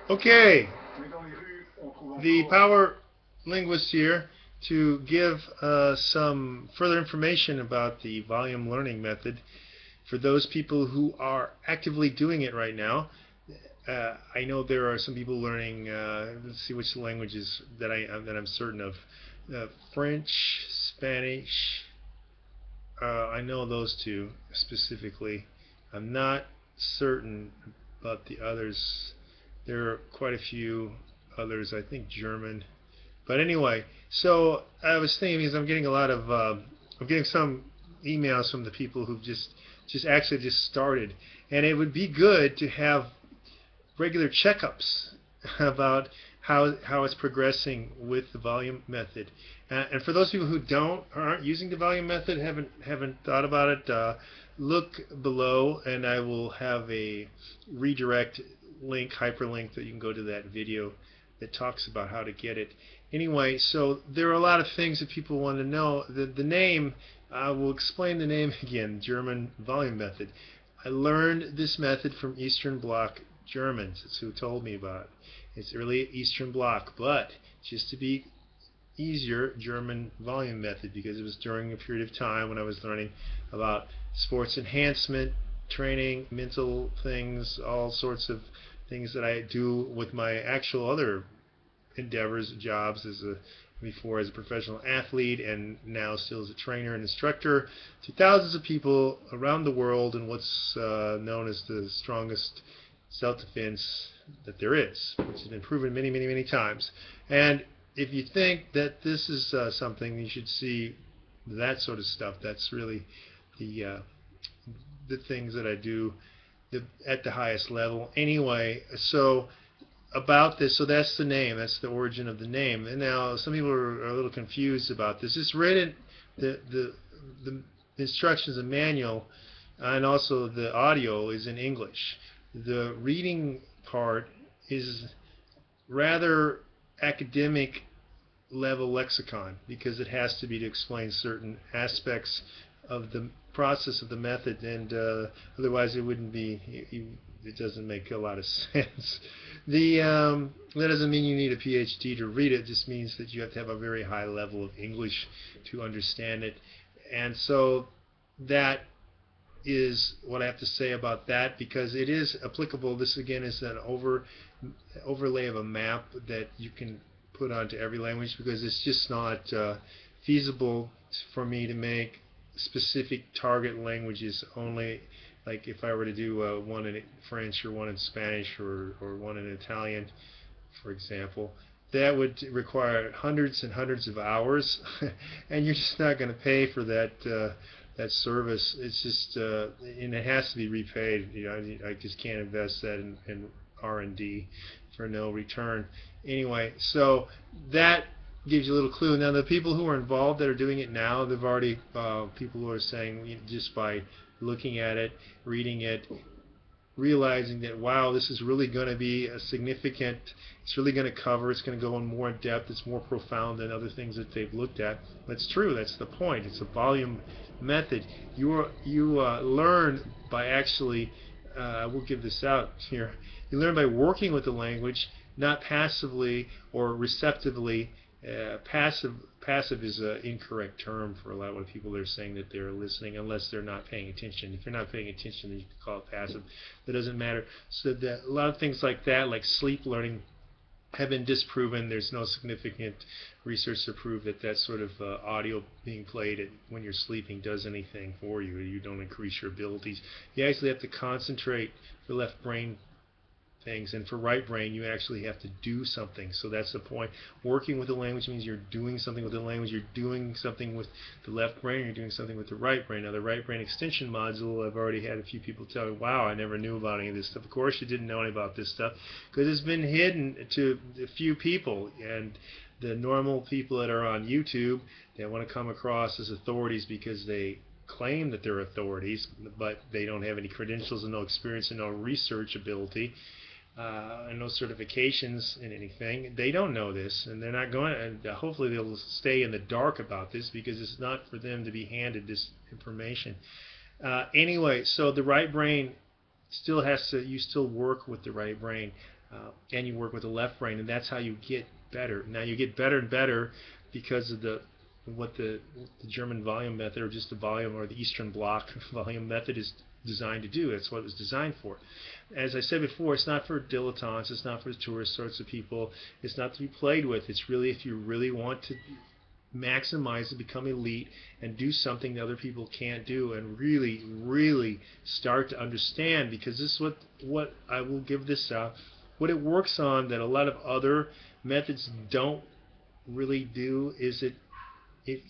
Okay, the power linguist here to give some further information about the volume learning method for those people who are actively doing it right now. I know there are some people learning. Let's see which languages that I'm certain of. French, Spanish. I know those two specifically. I'm not certain about the others. There are quite a few others. I think German. But anyway, so I was thinking, because I'm getting a lot of I'm getting some emails from the people who've just started, and it would be good to have regular checkups about how it's progressing with the volume method. And for those people who aren't using the volume method, haven't thought about it, look below, and I will have a redirect link, hyperlink, that you can go to that video that talks about how to get it. Anyway, so there are a lot of things that people want to know. The name, I will explain the name again, German volume method. I learned this method from Eastern Bloc Germans. It's who told me about it. It's early Eastern Bloc, but just to be easier, German volume method, because it was during a period of time when I was learning about sports enhancement, training, mental things, all sorts of things that I do with my actual other endeavors, jobs before as a professional athlete, and now still as a trainer and instructor to thousands of people around the world in what's known as the strongest self-defense that there is, which has been proven many, many, many times. And if you think that this is something you should see, that sort of stuff, that's really the things that I do at the highest level. Anyway, so about this, so that's the name, that's the origin of the name. And now some people are a little confused about this. It's written, the instructions and manual, and also the audio is in English. The reading part is rather academic level lexicon, because it has to be to explain certain aspects of the process of the method, and otherwise it wouldn't be, it doesn't make a lot of sense. That doesn't mean you need a PhD to read it. It just means that you have to have a very high level of English to understand it. And so that is what I have to say about that, because it is applicable. This again is an overlay of a map that you can put onto every language, because it's just not feasible for me to make specific target languages only. Like if I were to do one in French or one in Spanish or one in Italian, for example, that would require hundreds and hundreds of hours, and you're just not going to pay for that service. It's just and it has to be repaid. You know, I just can't invest that in R&D for no return. Anyway, so that gives you a little clue. Now, the people who are involved that are doing it now, they've already people who are saying, just by looking at it, reading it, realizing that, wow, this is really going to be a significant, it's really going to cover, it's going to go in more depth, it's more profound than other things that they've looked at. That's true, that's the point. It's a volume method. You learn by actually, I will give this out here, you learn by working with the language, not passively or receptively. Passive is an incorrect term for a lot of people. They're saying that they're listening unless they're not paying attention. If you're not paying attention, then you can call it passive. That doesn't matter. So a lot of things like that, like sleep learning, have been disproven. There's no significant research to prove that that sort of audio being played when you're sleeping does anything for you. You don't increase your abilities. You actually have to concentrate the left brain things, and for right brain you actually have to do something. So that's the point. Working with the language means you're doing something with the language. You're doing something with the left brain, you're doing something with the right brain. Now, the right brain extension module, I've already had a few people tell me, wow, I never knew about any of this stuff. Of course you didn't know any about this stuff, because it's been hidden to a few people, and the normal people that are on YouTube that want to come across as authorities because they claim that they're authorities, but they don't have any credentials and no experience and no research ability, and no certifications in anything. They don't know this, and they're not going to, and hopefully they'll stay in the dark about this, because it's not for them to be handed this information. Anyway, so the right brain you still work with the right brain, and you work with the left brain, and that's how you get better. Now you get better and better because of what the German volume method, or just the volume, or the Eastern Bloc volume method is designed to do. That's what it was designed for. As I said before, it's not for dilettantes, it's not for the tourist sorts of people, it's not to be played with. It's really if you really want to maximize and become elite and do something that other people can't do, and really, really start to understand, because this is what I will give this out. What it works on that a lot of other methods don't really do is it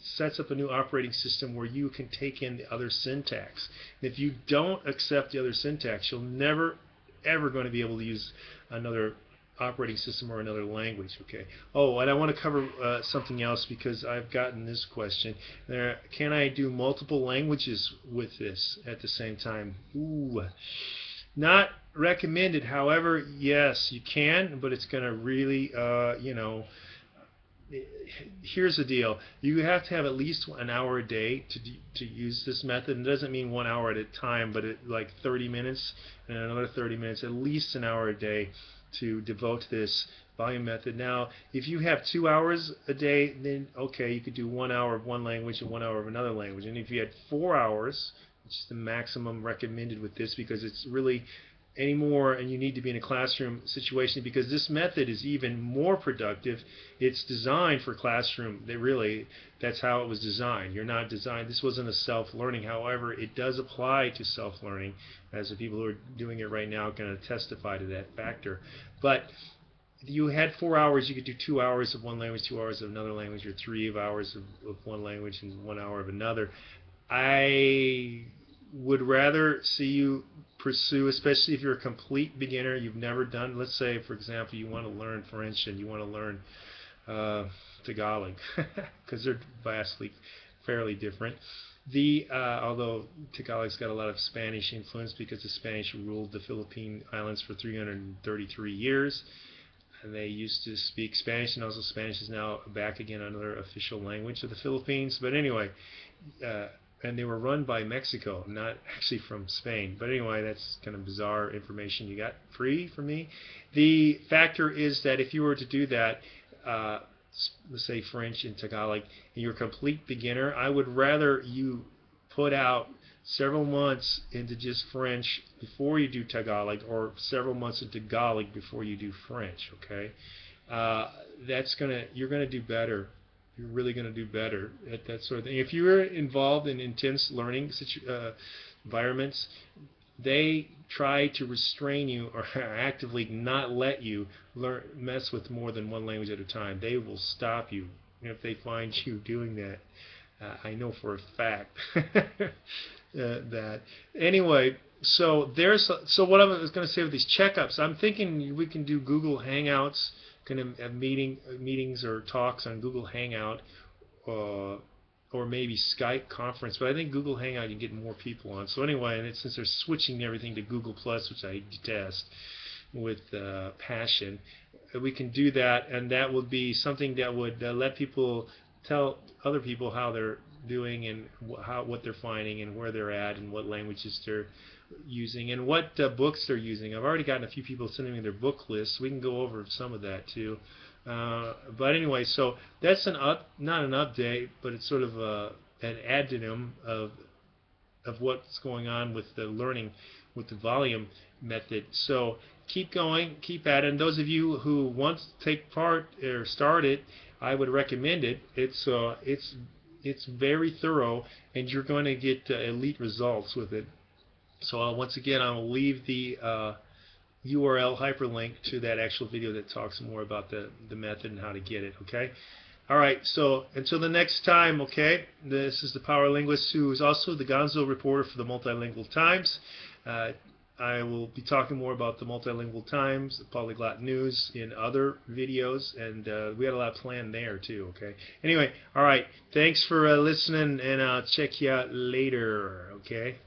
sets up a new operating system where you can take in the other syntax. And if you don't accept the other syntax, you'll never ever going to be able to use another operating system or another language. Okay. Oh, and I want to cover something else, because I've gotten this question. Can I do multiple languages with this at the same time? Ooh, not recommended. However, yes, you can, but it's going to really, here's the deal. You have to have at least an hour a day to use this method. And it doesn't mean 1 hour at a time, but like 30 minutes and another 30 minutes, at least an hour a day to devote to this volume method. Now, if you have 2 hours a day, then okay, you could do 1 hour of one language and 1 hour of another language. And if you had 4 hours, which is the maximum recommended with this, because it's really anymore, and you need to be in a classroom situation, because this method is even more productive. It's designed for classroom. That's how it was designed. You're not designed, this wasn't a self-learning. However, it does apply to self-learning, as the people who are doing it right now can testify to that factor. But you had 4 hours, you could do 2 hours of one language, 2 hours of another language, or 3 hours of one language and 1 hour of another. I would rather see you pursue, especially if you're a complete beginner, you've never done, let's say, for example, you want to learn French and you want to learn Tagalog, because they're fairly different. Although Tagalog's got a lot of Spanish influence, because the Spanish ruled the Philippine Islands for 333 years, and they used to speak Spanish, and also Spanish is now back again another official language of the Philippines. But anyway, and they were run by Mexico, not actually from Spain. But anyway, that's kind of bizarre information you got free from me. The factor is that if you were to do that, let's say French and Tagalog, and you're a complete beginner, I would rather you put out several months into just French before you do Tagalog, or several months into Tagalog before you do French. Okay, you're gonna do better. You're really going to do better at that sort of thing. If you're involved in intense learning environments, they try to restrain you, or actively not let you mess with more than one language at a time. They will stop you if they find you doing that. I know for a fact that. Anyway, so what I was going to say with these checkups, I'm thinking we can do Google Hangouts. Going to have meetings or talks on Google Hangout, or maybe Skype conference. But I think Google Hangout, you get more people on. So anyway, and since they're switching everything to Google Plus, which I detest with passion, we can do that, and that would be something that would let people tell other people how they're doing, and what they're finding, and where they're at, and what languages they're using, and what books they're using. I've already gotten a few people sending me their book lists. We can go over some of that too. But anyway, so that's not an update, but it's sort of an addendum of what's going on with the learning with the volume method. So keep going, keep at it. And those of you who want to take part or start it, I would recommend it. It's very thorough, and you're going to get elite results with it. So once again, I will leave the URL hyperlink to that actual video that talks more about the method and how to get it. Okay. All right. So until the next time. Okay. This is the Power Linguist, who is also the Gonzo reporter for the Multilingual Times. I will be talking more about the Multilingual Times, the Polyglot News, in other videos, and we got a lot planned there too. Okay. Anyway. All right. Thanks for listening, and I'll check you out later. Okay.